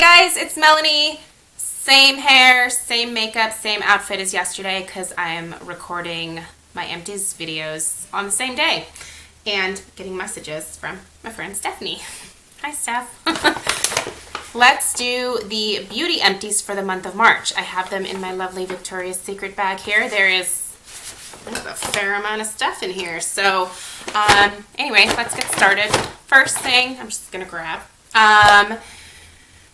guys, it's Melanie. Same hair, same makeup, same outfit as yesterday because I'm recording my Empties videos on the same day and getting messages from my friend Stephanie. Hi, Steph. Let's do the Beauty Empties for the month of March. I have them in my lovely Victoria's Secret bag here. There's a fair amount of stuff in here. So anyway, let's get started. First thing, I'm just going to grab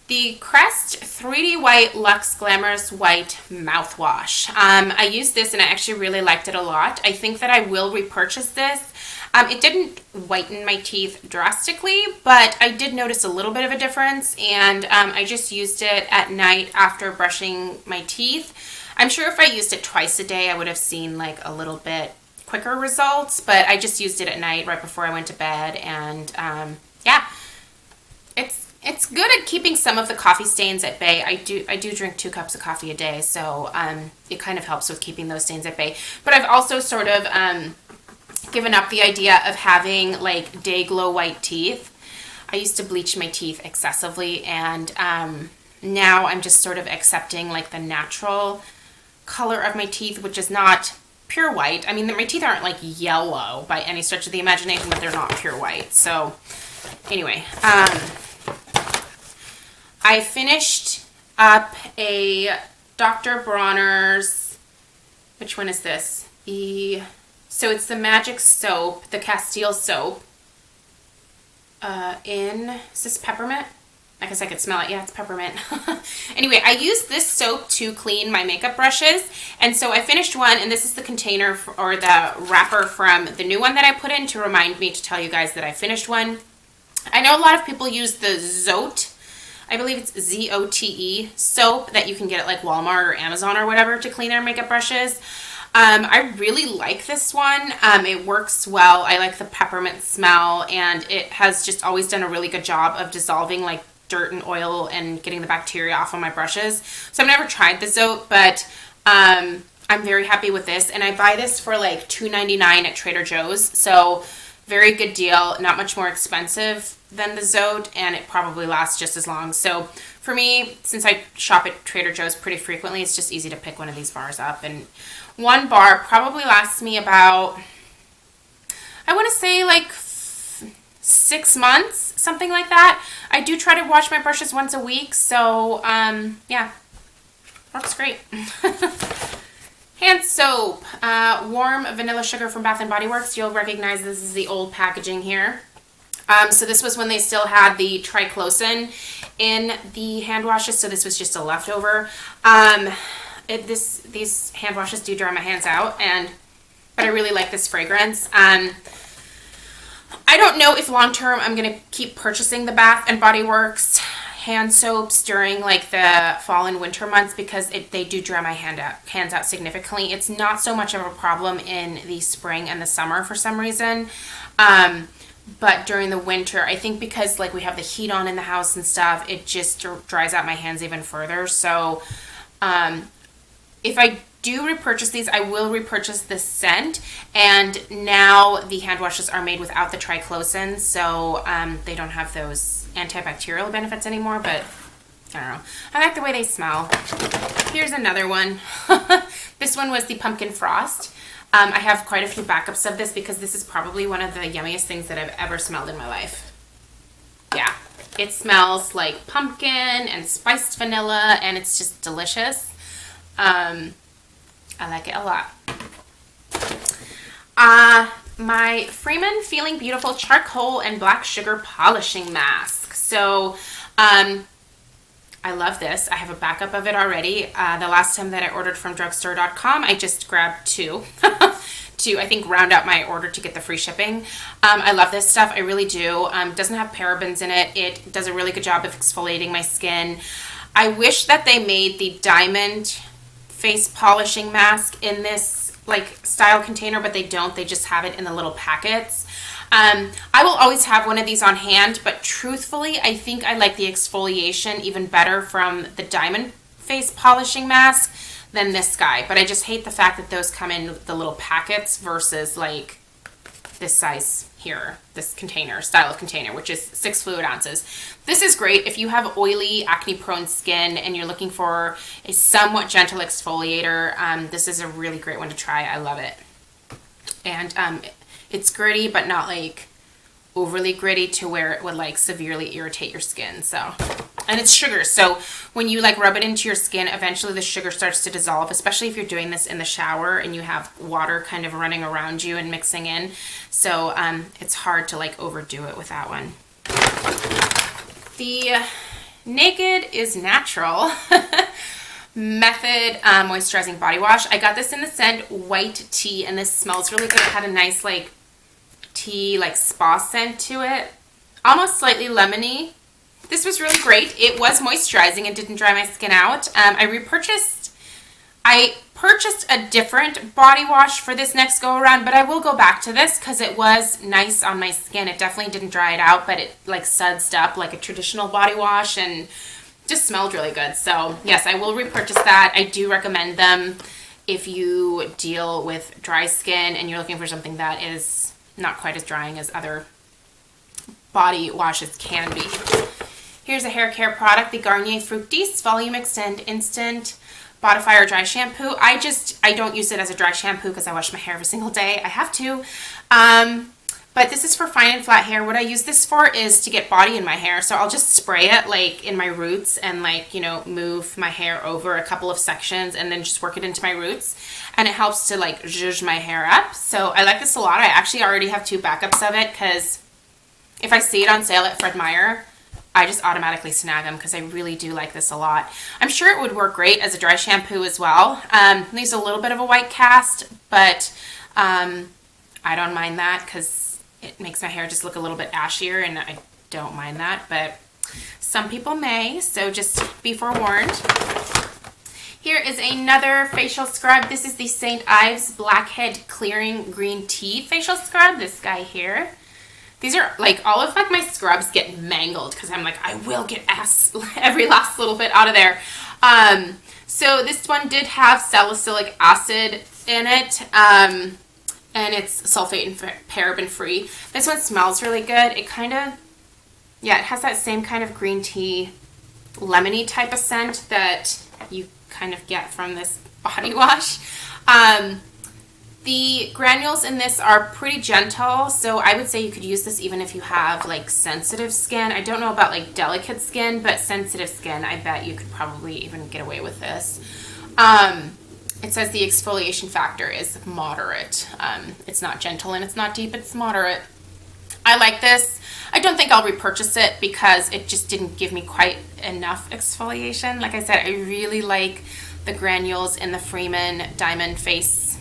the Crest 3D White Luxe Glamorous White Mouthwash. I used this and I actually really liked it a lot. I think that I will repurchase this. It didn't whiten my teeth drastically, but I did notice a little bit of a difference, and I just used it at night after brushing my teeth. I'm sure if I used it twice a day, I would have seen like a little bit quicker results, but I just used it at night right before I went to bed, and yeah, it's good at keeping some of the coffee stains at bay. I do drink 2 cups of coffee a day, so it kind of helps with keeping those stains at bay. But I've also sort of given up the idea of having like day glow white teeth. I used to bleach my teeth excessively, and now I'm just sort of accepting like the natural color of my teeth, which is not pure white. I mean, my teeth aren't like yellow by any stretch of the imagination, but they're not pure white. So anyway, I finished up a Dr. Bronner's, which one is this? So it's the Magic Soap, the Castile soap, is this peppermint? I guess I could smell it. Yeah, it's peppermint. Anyway, I used this soap to clean my makeup brushes, and so I finished one, and this is the container or the wrapper from the new one that I put in to remind me to tell you guys that I finished one. I know a lot of people use the Zote, I believe it's Zote soap that you can get at like Walmart or Amazon or whatever to clean their makeup brushes. I really like this one. It works well. I like the peppermint smell, and it has just always done a really good job of dissolving like dirt and oil and getting the bacteria off of my brushes. So I've never tried the Zote, but I'm very happy with this, and I buy this for like $2.99 at Trader Joe's. So very good deal, not much more expensive than the Zote, and it probably lasts just as long. So for me, since I shop at Trader Joe's pretty frequently, it's just easy to pick one of these bars up, and one bar probably lasts me about, I want to say like 6 months, something like that. I do try to wash my brushes once a week, so yeah, works great. Hand soap, warm vanilla sugar from Bath & Body Works. You'll recognize this is the old packaging here. So this was when they still had the triclosan in the hand washes, so this was just a leftover. These hand washes do dry my hands out, but I really like this fragrance. I don't know if long term I'm going to keep purchasing the Bath & Body Works hand soaps during like the fall and winter months, because they do dry my hands out significantly. It's not so much of a problem in the spring and the summer for some reason. But during the winter, I think because like we have the heat on in the house and stuff, it just dries out my hands even further. So if I do repurchase these, I will repurchase this scent. And now the hand washes are made without the triclosan, so they don't have those antibacterial benefits anymore, but I don't know. I like the way they smell. Here's another one. This one was the Pumpkin Frost. I have quite a few backups of this because this is probably one of the yummiest things that I've ever smelled in my life. Yeah, it smells like pumpkin and spiced vanilla, and it's just delicious. I like it a lot. My Fremen Feeling Beautiful Charcoal and Black Sugar Polishing Mask. So, I love this. I have a backup of it already. The last time that I ordered from drugstore.com, I just grabbed 2 to, I think, round out my order to get the free shipping. I love this stuff. I really do. Doesn't have parabens in it. It does a really good job of exfoliating my skin. I wish that they made the diamond face polishing mask in this like style container, but they don't. They just have it in the little packets. I will always have one of these on hand, but truthfully, I think I like the exfoliation even better from the diamond face polishing mask than this guy. But I just hate the fact that those come in the little packets versus like this size here, this container, style of container, which is 6 fluid ounces. This is great if you have oily, acne-prone skin and you're looking for a somewhat gentle exfoliator. This is a really great one to try. I love it. And it's gritty, but not like overly gritty to where it would like severely irritate your skin. So, and it's sugar, so when you like rub it into your skin, eventually the sugar starts to dissolve, especially if you're doing this in the shower and you have water kind of running around you and mixing in. So it's hard to like overdo it with that one. The Naked is Natural Method Moisturizing Body Wash. I got this in the scent White Tea, and this smells really good. It had a nice like tea, like spa scent to it. Almost slightly lemony. This was really great. It was moisturizing and didn't dry my skin out. I purchased a different body wash for this next go around, but I will go back to this because it was nice on my skin. It definitely didn't dry it out, but it like sudsed up like a traditional body wash and just smelled really good. So yes, I will repurchase that. I do recommend them if you deal with dry skin and you're looking for something that is not quite as drying as other body washes can be. Here's a hair care product, the Garnier Fructis Volume Extend Instant Modifier Dry Shampoo. I don't use it as a dry shampoo because I wash my hair every single day. I have to. But this is for fine and flat hair. What I use this for is to get body in my hair. So I'll just spray it like in my roots and like, you know, move my hair over a couple of sections and then just work it into my roots. And it helps to like zhuzh my hair up. So I like this a lot. I actually already have 2 backups of it because if I see it on sale at Fred Meyer, I just automatically snag them because I really do like this a lot. I'm sure it would work great as a dry shampoo as well. Leaves a little bit of a white cast, but I don't mind that because it makes my hair just look a little bit ashier, and I don't mind that, but some people may, so just be forewarned. Here is another facial scrub. This is the St. Ives Blackhead Clearing Green Tea Facial Scrub, this guy here. These are like, all of like my scrubs get mangled because I'm like, I will get every last little bit out of there. So this one did have salicylic acid in it. And it's sulfate and paraben free. This one smells really good. It kind of, yeah, it has that same kind of green tea, lemony type of scent that you kind of get from this body wash. The granules in this are pretty gentle, so I would say you could use this even if you have like sensitive skin. I don't know about like delicate skin, but sensitive skin, I bet you could probably even get away with this. It says the exfoliation factor is moderate. It's not gentle and it's not deep, it's moderate. I like this. I don't think I'll repurchase it because it just didn't give me quite enough exfoliation. Like I said, I really like the granules in the Fremen Diamond Face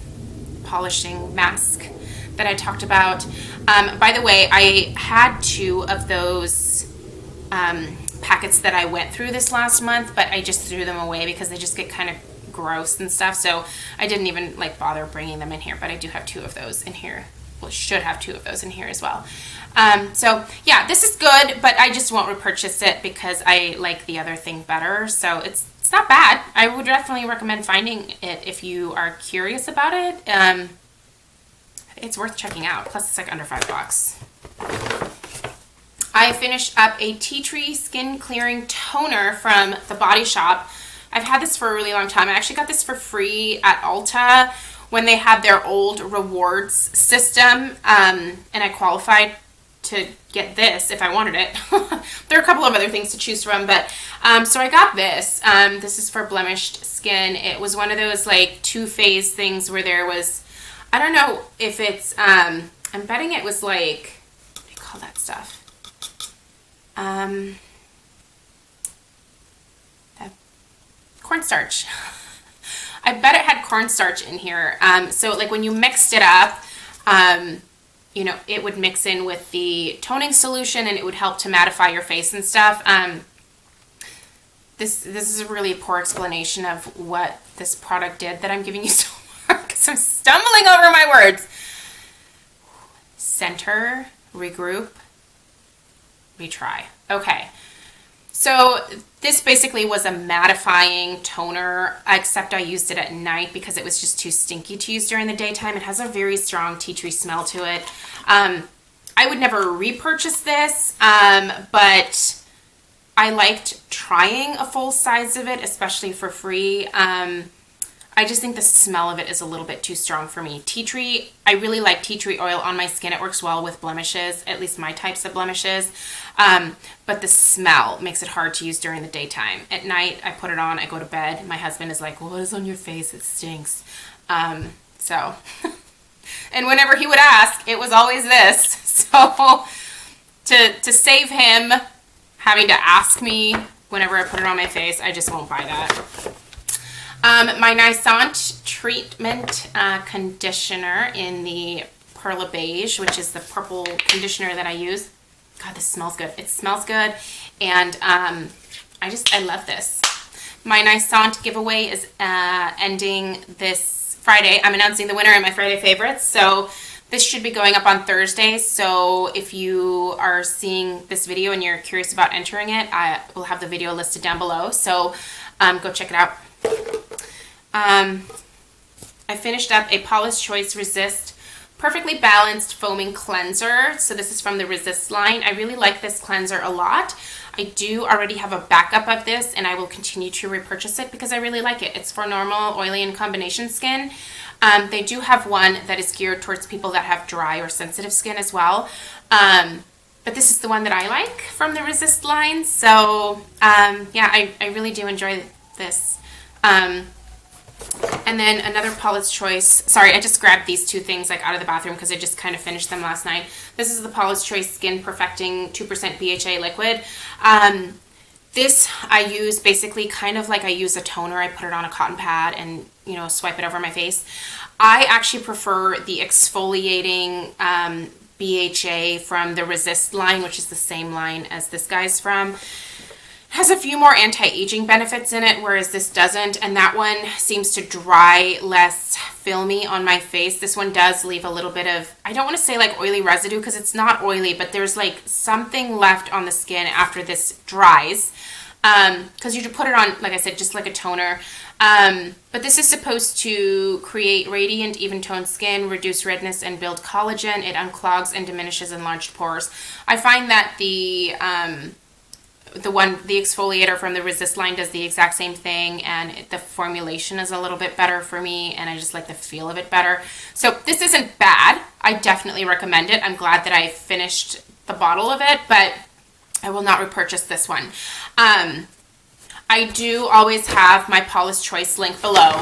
Polishing Mask that I talked about. By the way, I had 2 of those packets that I went through this last month, but I just threw them away because they just get kind of gross and stuff, so I didn't even like bother bringing them in here, but I do have 2 of those in here. Well, should have 2 of those in here as well. So yeah, this is good, but I just won't repurchase it because I like the other thing better. So it's not bad. I would definitely recommend finding it if you are curious about it. It's worth checking out. Plus it's like under $5. I finished up a Tea Tree Skin Clearing Toner from The Body Shop. I've had this for a really long time. I actually got this for free at Ulta when they had their old rewards system, and I qualified to get this if I wanted it. There are a couple of other things to choose from, but so I got this. This is for blemished skin. It was one of those like 2-phase things where there was, I don't know if it's, I'm betting it was like, what do you call that stuff? Cornstarch. I bet it had cornstarch in here. So like when you mixed it up, you know, it would mix in with the toning solution and it would help to mattify your face and stuff. This is a really poor explanation of what this product did that I'm giving you so far because I'm stumbling over my words. Center, regroup, retry. Okay. So this basically was a mattifying toner, except I used it at night because it was just too stinky to use during the daytime. It has a very strong tea tree smell to it. I would never repurchase this, but I liked trying a full size of it, especially for free. I just think the smell of it is a little bit too strong for me. Tea tree, I really like tea tree oil on my skin. It works well with blemishes, at least my types of blemishes. But the smell makes it hard to use during the daytime. At night, I put it on, I go to bed. My husband is like, what is on your face? It stinks. So, and whenever he would ask, it was always this. So, to save him having to ask me whenever I put it on my face, I just won't buy that. My Naissant Treatment Conditioner in the Perla Beige, which is the purple conditioner that I use. God, this smells good. It smells good, and I love this. My Naissant giveaway is ending this Friday. I'm announcing the winner in my Friday favorites, so this should be going up on Thursday. So if you are seeing this video and you're curious about entering it, I will have the video listed down below, so go check it out. I finished up a Paula's Choice Resist Perfectly Balanced Foaming Cleanser. So this is from the Resist line. I really like this cleanser a lot. I do already have a backup of this, and I will continue to repurchase it because I really like it. It's for normal, oily, and combination skin. They do have one that is geared towards people that have dry or sensitive skin as well. But this is the one that I like from the Resist line. So yeah, I really do enjoy this. And then another Paula's Choice. Sorry, I just grabbed these two things like out of the bathroom because I just kind of finished them last night. This is the Paula's Choice Skin Perfecting 2% BHA Liquid. This I use basically kind of like I use a toner. I put it on a cotton pad and, you know, swipe it over my face. I actually prefer the exfoliating BHA from the Resist line, which is the same line as this guy's from. Has a few more anti-aging benefits in it, whereas this doesn't, and that one seems to dry less filmy on my face. This one does leave a little bit of, I don't want to say like oily residue because it's not oily, but there's like something left on the skin after this dries, because you should put it on, like I said, just like a toner. But this is supposed to create radiant, even-toned skin, reduce redness, and build collagen. It unclogs and diminishes enlarged pores. I find that the exfoliator from the Resist line does the exact same thing, and the formulation is a little bit better for me, and I just like the feel of it better. So this isn't bad. I definitely recommend it. I'm glad that I finished the bottle of it, but I will not repurchase this one. I do always have my Paula's Choice link below,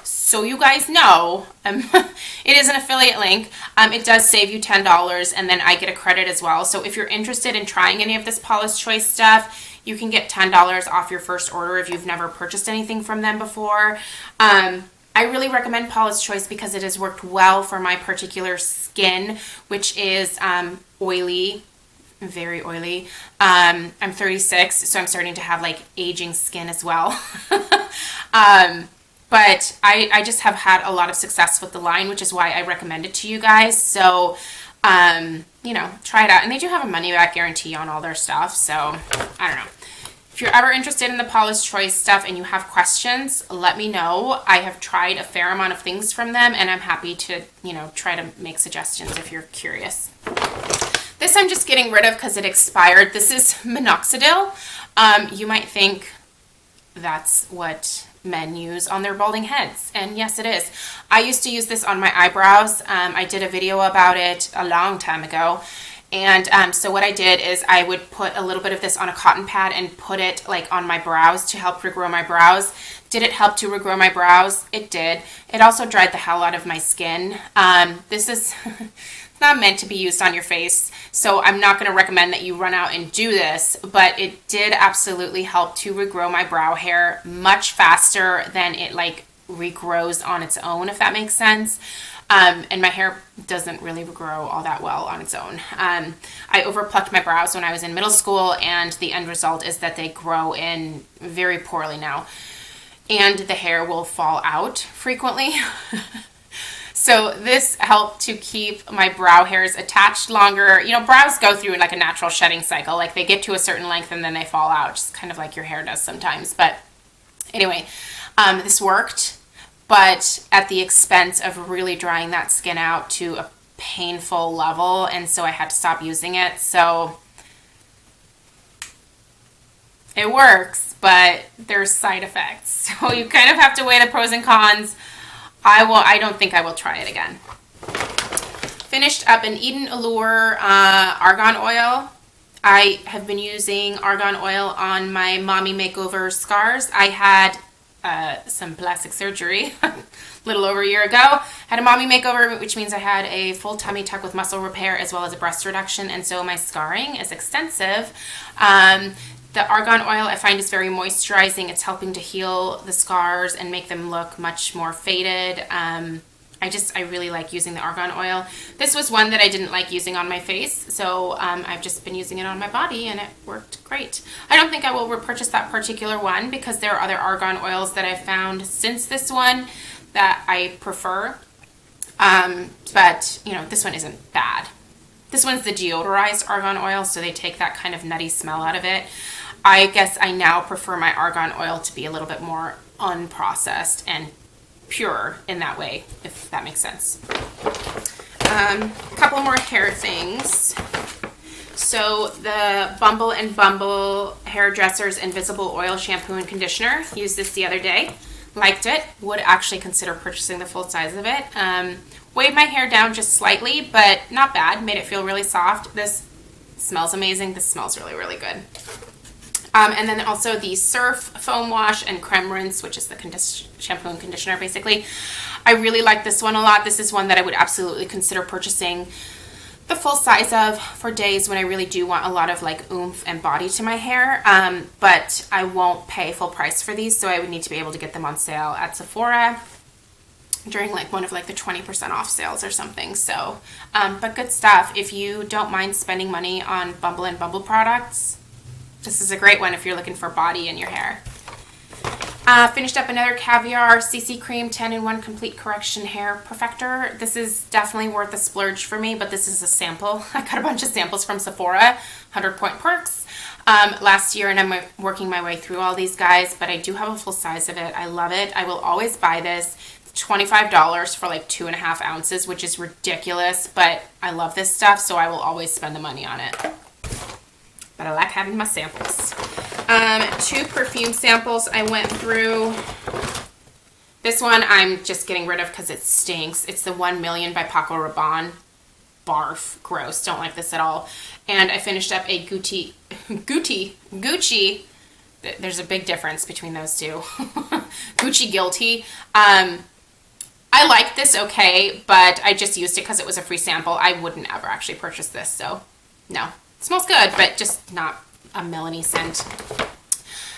so you guys know, it is an affiliate link. It does save you $10, and then I get a credit as well. So if you're interested in trying any of this Paula's Choice stuff, you can get $10 off your first order if you've never purchased anything from them before. I really recommend Paula's Choice because it has worked well for my particular skin, which is oily, very oily. I'm 36, so I'm starting to have like aging skin as well. But I just have had a lot of success with the line, which is why I recommend it to you guys. So, you know, try it out. And they do have a money-back guarantee on all their stuff. So, I don't know. If you're ever interested in the Paula's Choice stuff and you have questions, let me know. I have tried a fair amount of things from them, and I'm happy to, you know, try to make suggestions if you're curious. This I'm just getting rid of because it expired. This is Minoxidil. You might think that's what men use on their balding heads, and yes, it is. I used to use this on my eyebrows. I did a video about it a long time ago, and so what I did is I would put a little bit of this on a cotton pad and put it like on my brows to help regrow my brows. Did it help to regrow my brows? It did. It also dried the hell out of my skin. This is not meant to be used on your face, so I'm not going to recommend that you run out and do this, but it did absolutely help to regrow my brow hair much faster than it like regrows on its own, if that makes sense. And my hair doesn't really regrow all that well on its own. I overplucked my brows when I was in middle school, and the end result is that they grow in very poorly now, and the hair will fall out frequently. So this helped to keep my brow hairs attached longer. You know, brows go through like a natural shedding cycle. Like they get to a certain length and then they fall out, just kind of like your hair does sometimes. But anyway, this worked, but at the expense of really drying that skin out to a painful level, and so I had to stop using it. So it works, but there's side effects. So you kind of have to weigh the pros and cons. I don't think I will try it again. Finished up an Eden Allure Argan Oil. I have been using Argan Oil on my mommy makeover scars. I had some plastic surgery a little over a year ago. Had a mommy makeover, which means I had a full tummy tuck with muscle repair as well as a breast reduction, and so my scarring is extensive. The Argan Oil I find is very moisturizing. It's helping to heal the scars and make them look much more faded. I really like using the Argan Oil. This was one that I didn't like using on my face, so I've just been using it on my body, and it worked great. I don't think I will repurchase that particular one because there are other Argan Oils that I've found since this one that I prefer. But, you know, this one isn't bad. This one's the deodorized Argan Oil, so they take that kind of nutty smell out of it. I guess I now prefer my Argan Oil to be a little bit more unprocessed and pure in that way, if that makes sense. A couple more hair things. So the Bumble and Bumble Hairdresser's Invisible Oil Shampoo and Conditioner. Used this the other day. Liked it. Would actually consider purchasing the full size of it. Weighed my hair down just slightly, but not bad. Made it feel really soft. This smells amazing. This smells really, really good. And then also the Surf Foam Wash and Creme Rinse, which is the shampoo and conditioner, basically. I really like this one a lot. This is one that I would absolutely consider purchasing the full size of for days when I really do want a lot of like oomph and body to my hair. But I won't pay full price for these, so I would need to be able to get them on sale at Sephora during like one of like the 20% off sales or something. So, but good stuff. If you don't mind spending money on Bumble and Bumble products, this is a great one if you're looking for body in your hair. Finished up another Caviar CC Cream 10-in-1 Complete Correction Hair Perfector. This is definitely worth the splurge for me, but this is a sample. I got a bunch of samples from Sephora, 100 Point Perks, last year, and I'm working my way through all these guys, but I do have a full size of it. I love it. I will always buy this. It's $25 for like 2.5 ounces, which is ridiculous, but I love this stuff, so I will always spend the money on it. But I like having my samples. 2 perfume samples I went through. This one I'm just getting rid of because it stinks. It's the 1 Million by Paco Rabanne. Barf. Gross. Don't like this at all. And I finished up a Gucci. There's a big difference between those two. Gucci Guilty. I like this okay, but I just used it because it was a free sample. I wouldn't ever actually purchase this, so no. It smells good, but just not a Milani scent.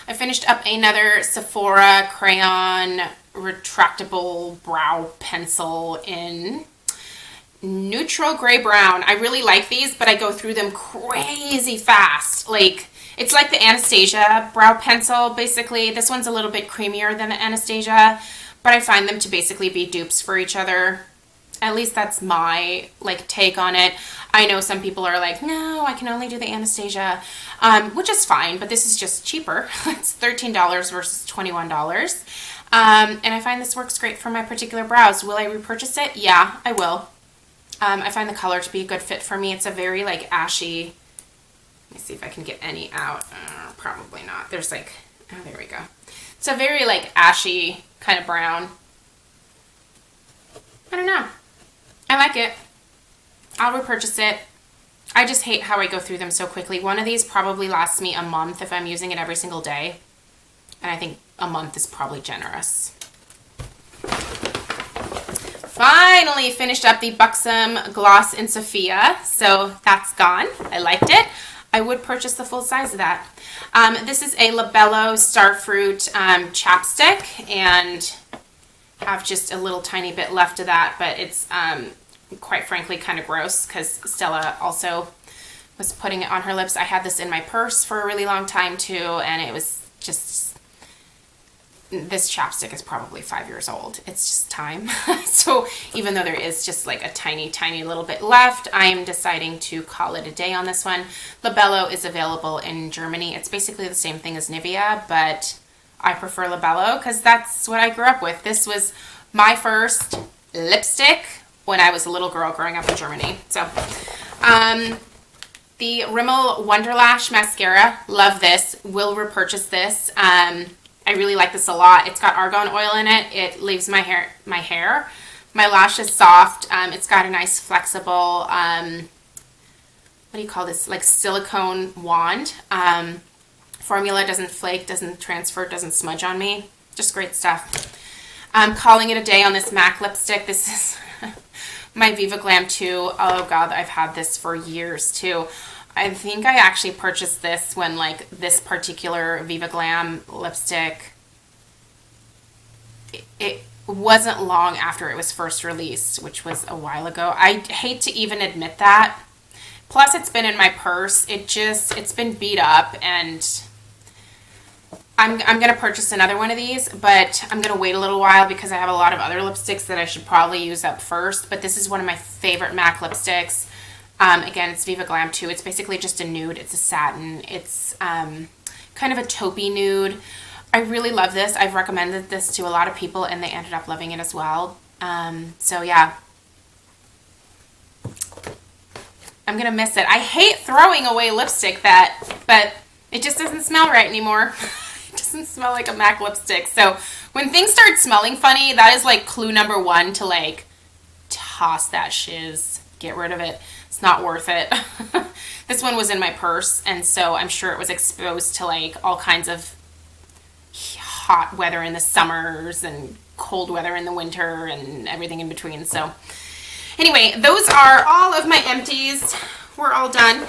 I finished up another Sephora Crayon Retractable Brow Pencil in Neutral Gray Brown. I really like these, but I go through them crazy fast. Like, it's like the Anastasia Brow Pencil, basically. This one's a little bit creamier than the Anastasia, but I find them to basically be dupes for each other. At least that's my like take on it. I know some people are like, no, I can only do the Anastasia, which is fine, but this is just cheaper. It's $13 versus $21. And I find this works great for my particular brows. Will I repurchase it? Yeah, I will. I find the color to be a good fit for me. It's a very like ashy, let me see if I can get any out. Probably not. There's like, oh, there we go. It's a very like ashy kind of brown. I don't know. I like it. I'll repurchase it. I just hate how I go through them so quickly. One of these probably lasts me a month if I'm using it every single day. And I think a month is probably generous. Finally finished up the Buxom Gloss in Sophia. So that's gone. I liked it. I would purchase the full size of that. This is a Labello Starfruit chapstick, and have just a little tiny bit left of that, but it's quite frankly kind of gross because Stella also was putting it on her lips. I had this in my purse for a really long time too, and it was just, this chapstick is probably 5 years old. It's just time. So even though there is just like a tiny little bit left, I am deciding to call it a day on this one. Labello is available in Germany. It's basically the same thing as Nivea, but I prefer Labello because that's what I grew up with. This was my first lipstick when I was a little girl growing up in Germany. So, the Rimmel Wonderlash Mascara. Love this. Will repurchase this. I really like this a lot. It's got argan oil in it. It leaves my lashes soft. It's got a nice flexible, what do you call this? Like silicone wand. Formula doesn't flake, doesn't transfer, doesn't smudge on me. Just great stuff. I'm calling it a day on this MAC lipstick. This is my Viva Glam 2. Oh God, I've had this for years too. I think I actually purchased this when like this particular Viva Glam lipstick, it wasn't long after it was first released, which was a while ago. I hate to even admit that. Plus it's been in my purse. It's been beat up, and I'm going to purchase another one of these, but I'm going to wait a little while because I have a lot of other lipsticks that I should probably use up first. But this is one of my favorite MAC lipsticks. Again, it's Viva Glam 2. It's basically just a nude. It's a satin. It's kind of a taupey nude. I really love this. I've recommended this to a lot of people, and they ended up loving it as well. So yeah. I'm going to miss it. I hate throwing away lipstick but it just doesn't smell right anymore. It doesn't smell like a MAC lipstick. So when things start smelling funny, that is like clue number 1 to like toss that shiz. Get rid of it. It's not worth it. This one was in my purse, and so I'm sure it was exposed to like all kinds of hot weather in the summers and cold weather in the winter and everything in between. So anyway, those are all of my empties. We're all done.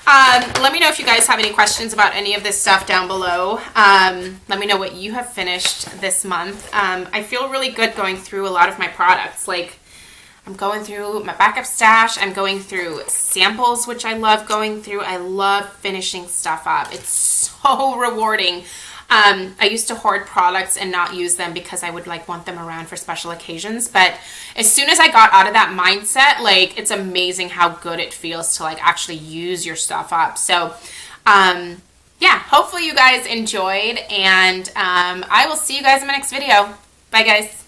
Let me know if you guys have any questions about any of this stuff down below. Let me know what you have finished this month. I feel really good going through a lot of my products. Like, I'm going through my backup stash. I'm going through samples, which I love going through. I love finishing stuff up. It's so rewarding. I used to hoard products and not use them because I would like want them around for special occasions. But as soon as I got out of that mindset, like, it's amazing how good it feels to like actually use your stuff up. So, yeah, hopefully you guys enjoyed, and I will see you guys in my next video. Bye guys.